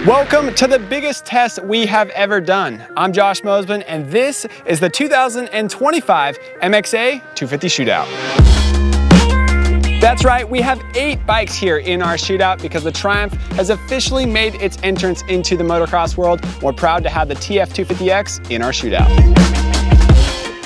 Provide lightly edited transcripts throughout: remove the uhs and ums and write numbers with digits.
Welcome to the biggest test we have ever done. I'm Josh Mosman, and this is the 2025 MXA 250 Shootout. That's right, we have 8 bikes here in our shootout because the Triumph has officially made its entrance into the motocross world. We're proud to have the TF250-X in our shootout.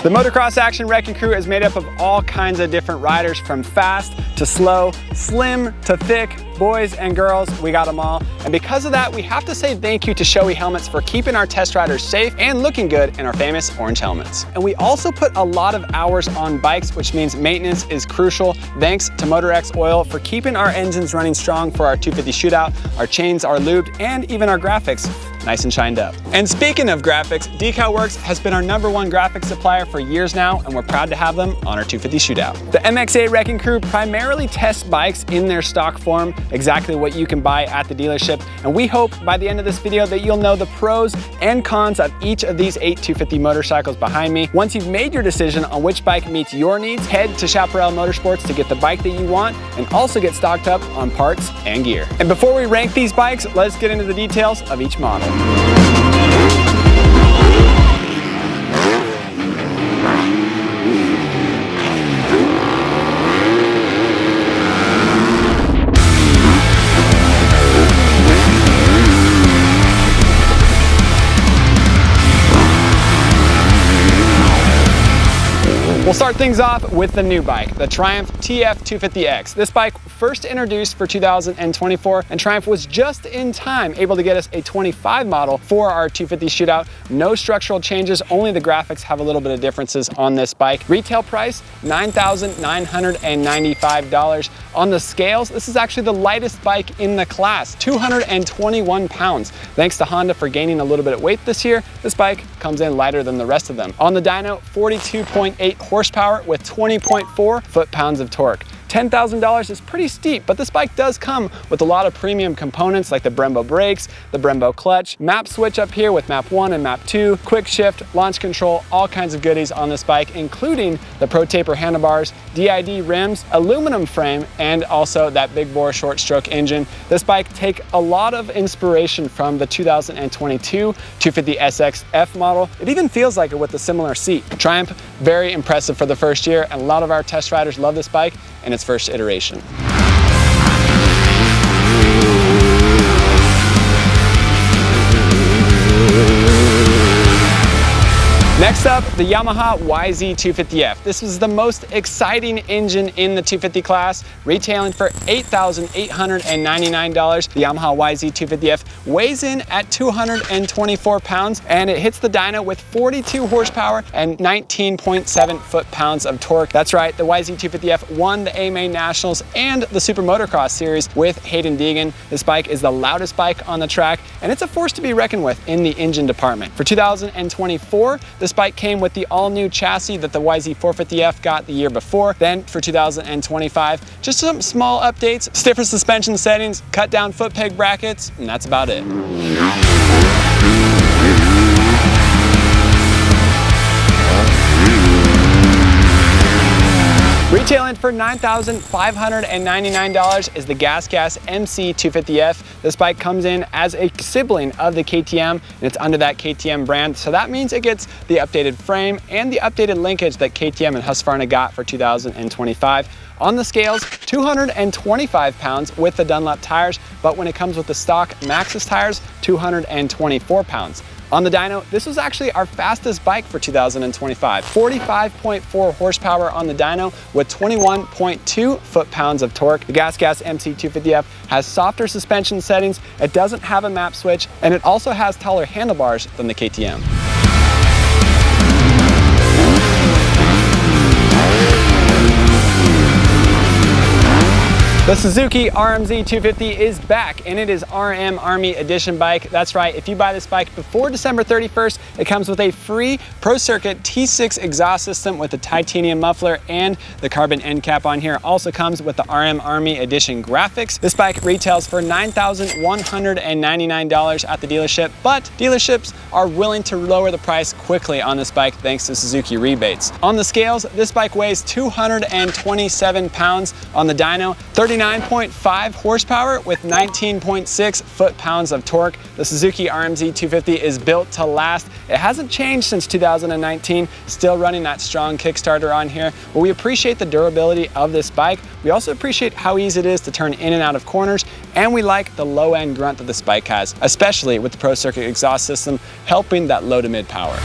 The Motocross Action Wrecking Crew is made up of all kinds of different riders, from fast to slow, slim to thick, boys and girls, we got them all. And because of that, we have to say thank you to Shoei Helmets for keeping our test riders safe and looking good in our famous orange helmets. And we also put a lot of hours on bikes, which means maintenance is crucial. Thanks to MotorX Oil for keeping our engines running strong for our 250 Shootout. Our chains are lubed, and even our graphics nice and shined up. And speaking of graphics, DecalWorks has been our #1 graphics supplier for years now, and we're proud to have them on our 250 Shootout. The MXA Wrecking Crew primarily tests bikes in their stock form, exactly what you can buy at the dealership. And we hope by the end of this video that you'll know the pros and cons of each of these 8 250 motorcycles behind me. Once you've made your decision on which bike meets your needs, head to Chaparral Motorsports to get the bike that you want and also get stocked up on parts and gear. And before we rank these bikes, let's get into the details of each model. We'll start things off with the new bike, the Triumph TF250-X. This bike first introduced for 2024, and Triumph was just in time able to get us a 25 model for our 250 Shootout. No structural changes, only the graphics have a little bit of differences on this bike. Retail price, $9,995. On the scales, this is actually the lightest bike in the class, 221 pounds. Thanks to Honda for gaining a little bit of weight this year, this bike comes in lighter than the rest of them. On the dyno, 42.8 horsepower with 20.4 foot-pounds of torque. $10,000 is pretty steep, but this bike does come with a lot of premium components like the Brembo brakes, the Brembo clutch, map switch up here with map 1 and map 2, quick shift, launch control, all kinds of goodies on this bike, including the Pro Taper handlebars, DID rims, aluminum frame, and also that big bore short stroke engine. This bike takes a lot of inspiration from the 2022 250 SXF model. It even feels like it with a similar seat. Triumph, very impressive for the first year, and a lot of our test riders love this bike in its first iteration. Next up, the Yamaha YZ250F. This was the most exciting engine in the 250 class, retailing for $8,899. The Yamaha YZ250F weighs in at 224 pounds, and it hits the dyno with 42 horsepower and 19.7 foot-pounds of torque. That's right, the YZ250F won the AMA Nationals and the Super Motocross Series with Hayden Deegan. This bike is the loudest bike on the track, and it's a force to be reckoned with in the engine department. For 2024, this bike came with the all-new chassis that the YZ450F got the year before. Then for 2025, just some small updates, stiffer suspension settings, cut down foot peg brackets, and that's about it. Retailing for $9,599 is the GasGas MC 250F. This bike comes in as a sibling of the KTM, and it's under that KTM brand, so that means it gets the updated frame and the updated linkage that KTM and Husqvarna got for 2025. On the scales, 225 pounds with the Dunlop tires, but when it comes with the stock Maxxis tires, 224 pounds. On the dyno, this was actually our fastest bike for 2025. 45.4 horsepower on the dyno with 21.2 foot-pounds of torque. The GasGas MC 250F has softer suspension settings, it doesn't have a map switch, and it also has taller handlebars than the KTM. The Suzuki RMZ 250 is back, and it is RM Army Edition bike. That's right, if you buy this bike before December 31st, it comes with a free Pro Circuit T6 exhaust system with the titanium muffler and the carbon end cap on here. Also comes with the RM Army Edition graphics. This bike retails for $9,199 at the dealership, but dealerships are willing to lower the price quickly on this bike thanks to Suzuki rebates. On the scales, this bike weighs 227 pounds on the dyno, 39.5 horsepower with 19.6 foot-pounds of torque. The Suzuki RMZ 250 is built to last. It hasn't changed since 2019, still running that strong Kickstarter on here. But we appreciate the durability of this bike. We also appreciate how easy it is to turn in and out of corners, and we like the low-end grunt that this bike has, especially with the Pro Circuit exhaust system helping that low to mid power.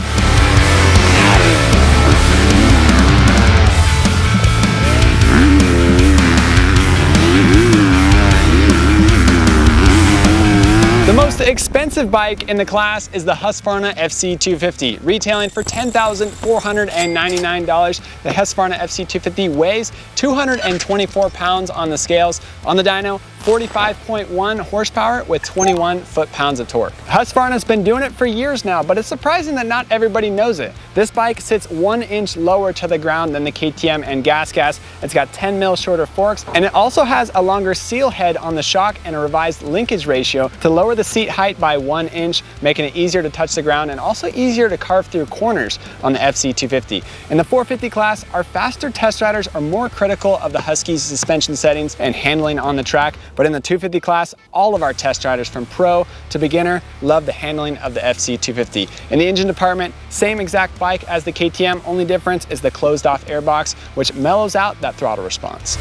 The most expensive bike in the class is the Husqvarna FC 250, retailing for $10,499. The Husqvarna FC 250 weighs 224 pounds on the scales. On the dyno, 45.1 horsepower with 21 foot-pounds of torque. Husqvarna's been doing it for years now, but it's surprising that not everybody knows it. This bike sits 1 inch lower to the ground than the KTM and GasGas. It's got 10 mil shorter forks, and it also has a longer seal head on the shock and a revised linkage ratio to lower the seat height by 1 inch, making it easier to touch the ground and also easier to carve through corners on the FC 250. In the 450 class, our faster test riders are more critical of the Husky's suspension settings and handling on the track, but in the 250 class, all of our test riders from pro to beginner love the handling of the FC 250. In the engine department, same exact bike as the KTM, only difference is the closed off airbox, which mellows out that throttle response.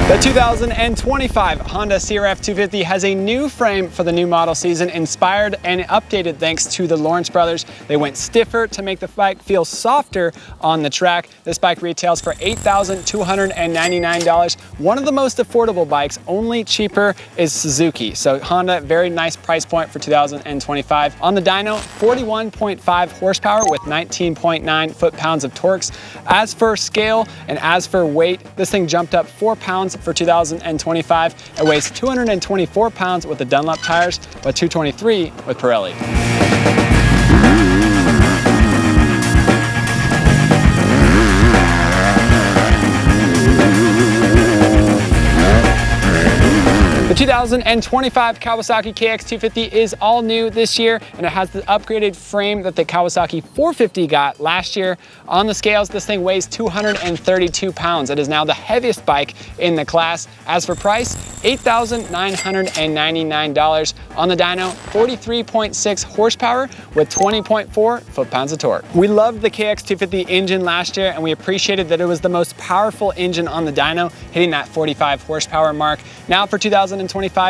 The 2025 Honda CRF 250 has a new frame for the new model season, inspired and updated thanks to the Lawrence brothers. They went stiffer to make the bike feel softer on the track. This bike retails for $8,299. One of the most affordable bikes, only cheaper is Suzuki. So Honda, very nice price point for 2025. On the dyno, 41.5 horsepower with 19.9 foot-pounds of torques. As for scale and as for weight, this thing jumped up 4 pounds for 2025. It weighs 224 pounds with the Dunlop tires, but 223 with Pirelli. The 2025 Kawasaki KX250 is all new this year, and it has the upgraded frame that the Kawasaki 450 got last year. On the scales, this thing weighs 232 pounds. It is now the heaviest bike in the class. As for price, $8,999. On the dyno, 43.6 horsepower with 20.4 foot-pounds of torque. We loved the KX250 engine last year, and we appreciated that it was the most powerful engine on the dyno, hitting that 45 horsepower mark. Now for 2025,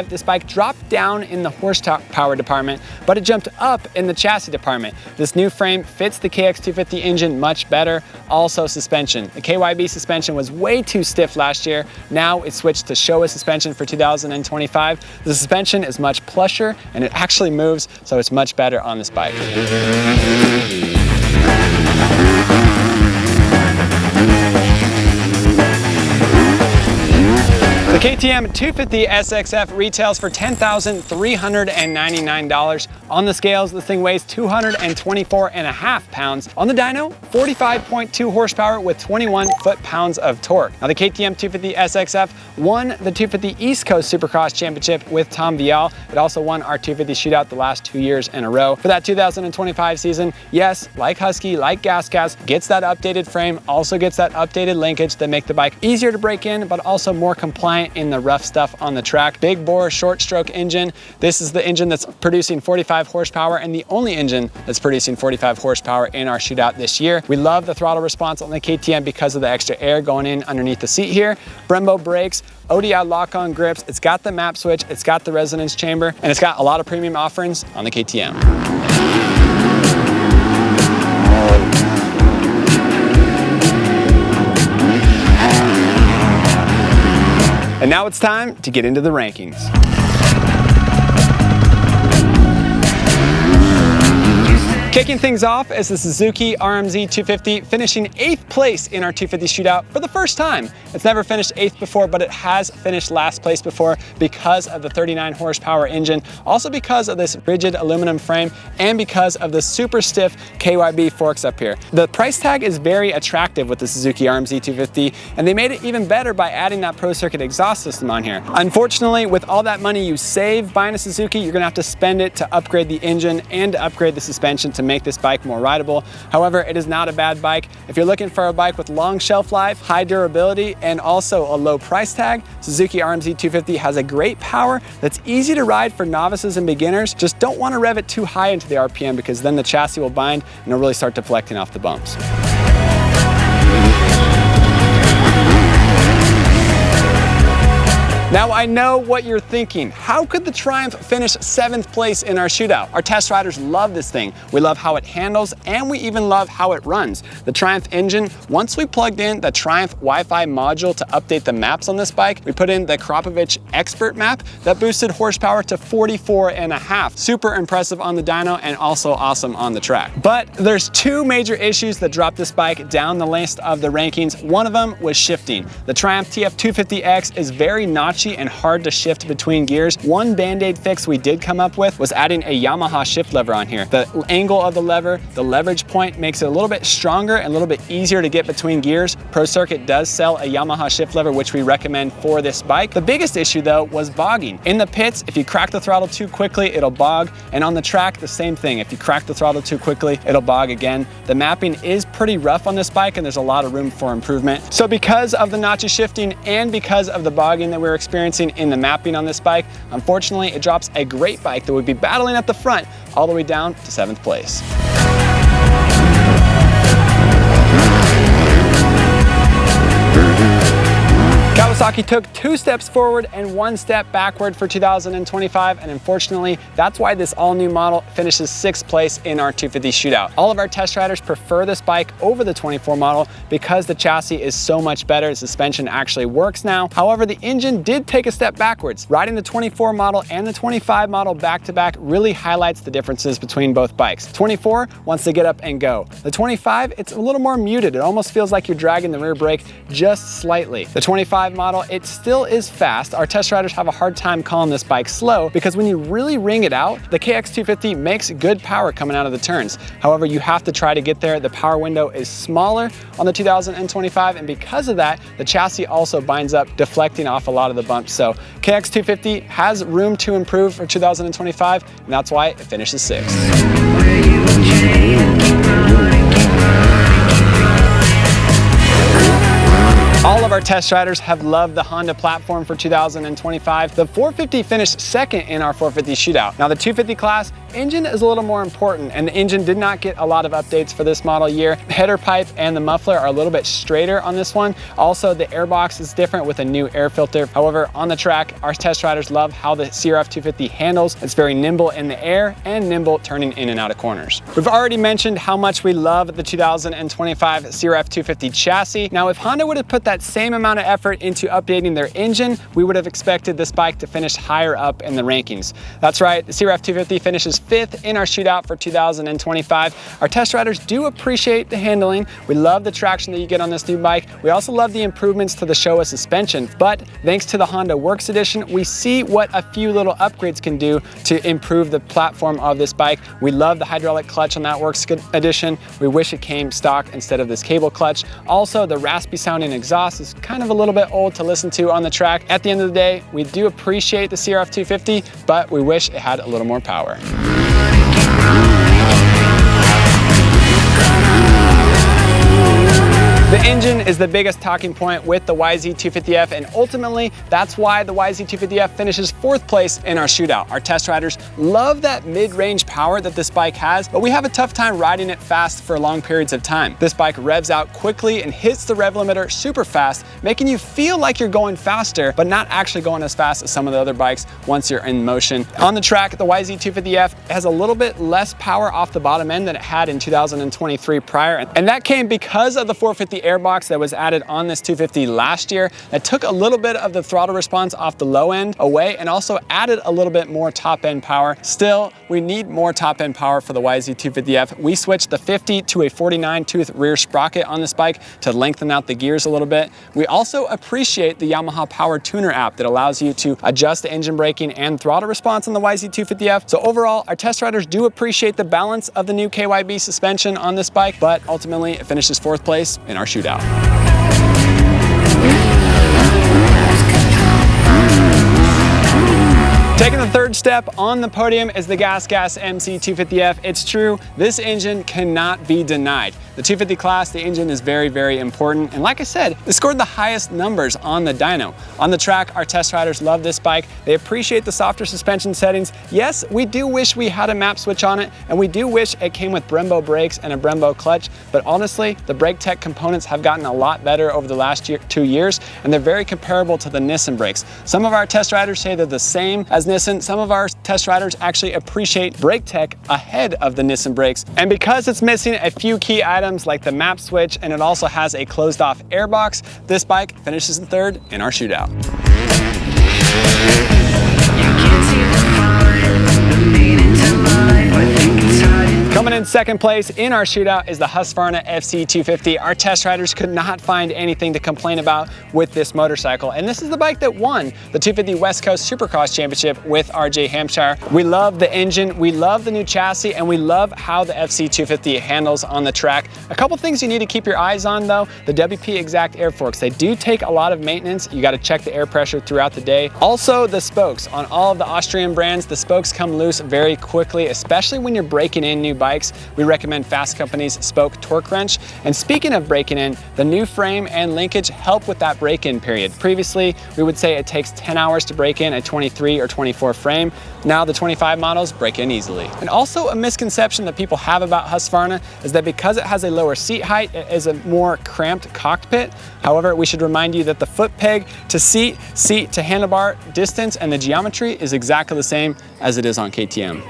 this bike dropped down in the horsepower department, but it jumped up in the chassis department. This new frame fits the KX250 engine much better. Also suspension. The KYB suspension was way too stiff last year. Now it's switched to Showa suspension for 2025. The suspension is much plusher and it actually moves, so it's much better on this bike. The KTM 250 SXF retails for $10,399. On the scales, this thing weighs 224.5 pounds. On the dyno, 45.2 horsepower with 21 foot-pounds of torque. Now the KTM 250 SXF won the 250 East Coast Supercross Championship with Tom Vial. It also won our 250 Shootout the last 2 years in a row. For that 2025 season, yes, like Husky, like GasGas, gets that updated frame, also gets that updated linkage that make the bike easier to break in, but also more compliant in the rough stuff on the track. Big bore, short stroke engine. This is the engine that's producing 45 45 horsepower and the only engine that's producing 45 horsepower in our Shootout this year. We love the throttle response on the KTM because of the extra air going in underneath the seat here. Brembo brakes, ODI lock-on grips, it's got the map switch, it's got the resonance chamber, and it's got a lot of premium offerings on the KTM. And now it's time to get into the rankings. Kicking things off is the Suzuki RMZ 250, finishing 8th place in our 250 Shootout for the first time. It's never finished 8th before, but it has finished last place before because of the 39 horsepower engine, also because of this rigid aluminum frame, and because of the super stiff KYB forks up here. The price tag is very attractive with the Suzuki RMZ 250, and they made it even better by adding that Pro Circuit exhaust system on here. Unfortunately, with all that money you save buying a Suzuki, you're gonna have to spend it to upgrade the engine and to upgrade the suspension to make this bike more rideable. However, it is not a bad bike. If you're looking for a bike with long shelf life, high durability, and also a low price tag, Suzuki RMZ 250 has a great power that's easy to ride for novices and beginners. Just don't want to rev it too high into the RPM because then the chassis will bind and it'll really start deflecting off the bumps. Now I know what you're thinking. How could the Triumph finish 7th place in our Shootout? Our test riders love this thing. We love how it handles, and we even love how it runs. The Triumph engine, once we plugged in the Triumph Wi-Fi module to update the maps on this bike, we put in the Krapovich Expert map that boosted horsepower to 44.5. Super impressive on the dyno and also awesome on the track. But there's two major issues that dropped this bike down the list of the rankings. One of them was shifting. The Triumph TF250-X is very notchy and hard to shift between gears. One band-aid fix we did come up with was adding a Yamaha shift lever on here. The angle of the lever, the leverage point makes it a little bit stronger and a little bit easier to get between gears. Pro Circuit does sell a Yamaha shift lever, which we recommend for this bike. The biggest issue though was bogging. In the pits, if you crack the throttle too quickly, it'll bog. And on the track, the same thing. If you crack the throttle too quickly, it'll bog again. The mapping is pretty rough on this bike and there's a lot of room for improvement. So because of the notchy shifting and because of the bogging that we're experiencing in the mapping on this bike, unfortunately, it drops a great bike that would be battling at the front all the way down to 7th place. Kawasaki took 2 steps forward and 1 step backward for 2025, and unfortunately, that's why this all-new model finishes 6th place in our 250 Shootout. All of our test riders prefer this bike over the 24 model because the chassis is so much better. The suspension actually works now. However, the engine did take a step backwards. Riding the 24 model and the 25 model back-to-back really highlights the differences between both bikes. 24 wants to get up and go. The 25, it's a little more muted. It almost feels like you're dragging the rear brake just slightly. The 25 model, it still is fast. Our test riders have a hard time calling this bike slow because when you really ring it out, the KX250 makes good power coming out of the turns. However, you have to try to get there. The power window is smaller on the 2025, and because of that, the chassis also binds up, deflecting off a lot of the bumps. So KX250 has room to improve for 2025, and that's why it finishes 6th. All of our test riders have loved the Honda platform for 2025. The 450 finished 2nd in our 450 Shootout. Now the 250 class, engine is a little more important, and the engine did not get a lot of updates for this model year. The header pipe and the muffler are a little bit straighter on this one. Also, the airbox is different with a new air filter. However, on the track, our test riders love how the CRF 250 handles. It's very nimble in the air and nimble turning in and out of corners. We've already mentioned how much we love the 2025 CRF 250 chassis. Now, if Honda would have put that same amount of effort into updating their engine, we would have expected this bike to finish higher up in the rankings. That's right, the CRF 250 finishes 5th in our Shootout for 2025. Our test riders do appreciate the handling. We love the traction that you get on this new bike. We also love the improvements to the Showa suspension, but thanks to the Honda Works Edition, we see what a few little upgrades can do to improve the platform of this bike. We love the hydraulic clutch on that Works Edition. We wish it came stock instead of this cable clutch. Also, the raspy sounding exhaust is kind of a little bit old to listen to on the track. At the end of the day, we do appreciate the CRF 250, but we wish it had a little more power. The engine is the biggest talking point with the YZ250F, and ultimately that's why the YZ250F finishes 4th place in our shootout. Our test riders love that mid-range power that this bike has, but we have a tough time riding it fast for long periods of time. This bike revs out quickly and hits the rev limiter super fast, making you feel like you're going faster, but not actually going as fast as some of the other bikes once you're in motion. On the track, the YZ250F has a little bit less power off the bottom end than it had in 2023 prior, and that came because of the 450 airbox that was added on this 250 last year that took a little bit of the throttle response off the low end away and also added a little bit more top end power. Still, we need more top end power for the YZ250F. We switched the 50 to a 49 tooth rear sprocket on this bike to lengthen out the gears a little bit. We also appreciate the Yamaha Power Tuner app that allows you to adjust the engine braking and throttle response on the YZ250F. So overall, our test riders do appreciate the balance of the new KYB suspension on this bike, but ultimately it finishes 4th place in our shootout. Taking the 3rd step on the podium is the GasGas MC 250F. It's true, this engine cannot be denied. The 250 class, the engine is very, very important. And like I said, it scored the highest numbers on the dyno. On the track, our test riders love this bike. They appreciate the softer suspension settings. Yes, we do wish we had a map switch on it, and we do wish it came with Brembo brakes and a Brembo clutch, but honestly, the brake tech components have gotten a lot better over the last 2 years, and they're very comparable to the Nissan brakes. Some of our test riders say they're the same as Nissan. Some of our test riders actually appreciate brake tech ahead of the Nissan brakes. And because it's missing a few key items like the map switch, and it also has a closed off airbox, this bike finishes in 3rd in our shootout. Coming in 2nd place in our shootout is the Husqvarna FC 250. Our test riders could not find anything to complain about with this motorcycle, and this is the bike that won the 250 West Coast Supercross Championship with RJ Hampshire. We love the engine, we love the new chassis, and we love how the FC 250 handles on the track. A couple things you need to keep your eyes on though: the WP Exact air forks. They do take a lot of maintenance. You got to check the air pressure throughout the day. Also, the spokes. On all of the Austrian brands, the spokes come loose very quickly, especially when you're breaking in new bikes. We recommend Fast Company's spoke torque wrench. And speaking of breaking in, the new frame and linkage help with that break-in period. Previously, we would say it takes 10 hours to break in a 23 or 24 frame. Now the 25 models break in easily. And also a misconception that people have about Husqvarna is that because it has a lower seat height, it is a more cramped cockpit. However, we should remind you that the foot peg to seat, seat to handlebar distance, and the geometry is exactly the same as it is on KTM.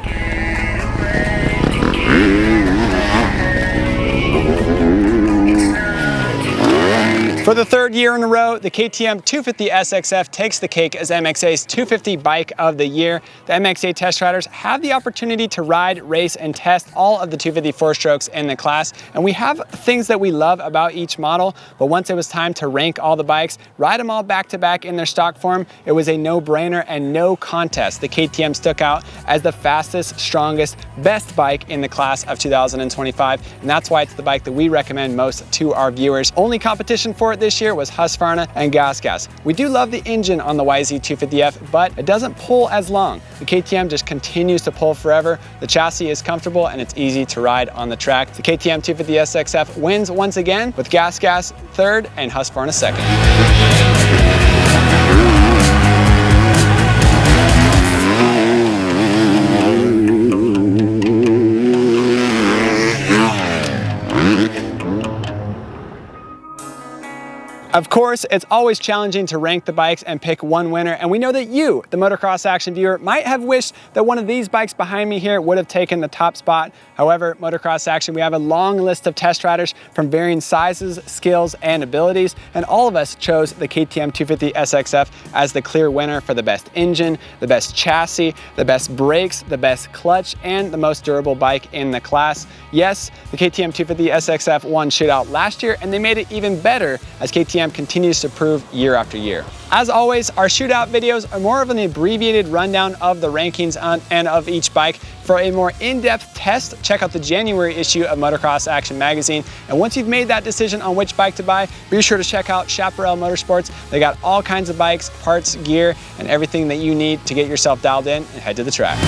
For the 3rd year in a row, the KTM 250 SXF takes the cake as MXA's 250 Bike of the Year. The MXA test riders have the opportunity to ride, race, and test all of the 250 4-strokes in the class, and we have things that we love about each model, but once it was time to rank all the bikes, ride them all back-to-back in their stock form, it was a no-brainer and no contest. The KTM stuck out as the fastest, strongest, best bike in the class of 2025, and that's why it's the bike that we recommend most to our viewers. Only competition for it this year was Husqvarna and GasGas. We do love the engine on the YZ250F, but it doesn't pull as long. The KTM just continues to pull forever. The chassis is comfortable and it's easy to ride on the track. The KTM 250 SXF wins once again, with GasGas 3rd and Husqvarna 2nd. Of course, it's always challenging to rank the bikes and pick one winner, and we know that you, the Motocross Action viewer, might have wished that one of these bikes behind me here would have taken the top spot. However, Motocross Action, we have a long list of test riders from varying sizes, skills, and abilities, and all of us chose the KTM 250 SXF as the clear winner for the best engine, the best chassis, the best brakes, the best clutch, and the most durable bike in the class. Yes, the KTM 250 SXF won Shootout last year, and they made it even better as KTM continues to prove year after year. As always, our shootout videos are more of an abbreviated rundown of the rankings and of each bike. For a more in-depth test, check out the January issue of Motocross Action magazine. And once you've made that decision on which bike to buy, be sure to check out Chaparral Motorsports. They got all kinds of bikes, parts, gear, and everything that you need to get yourself dialed in and head to the track.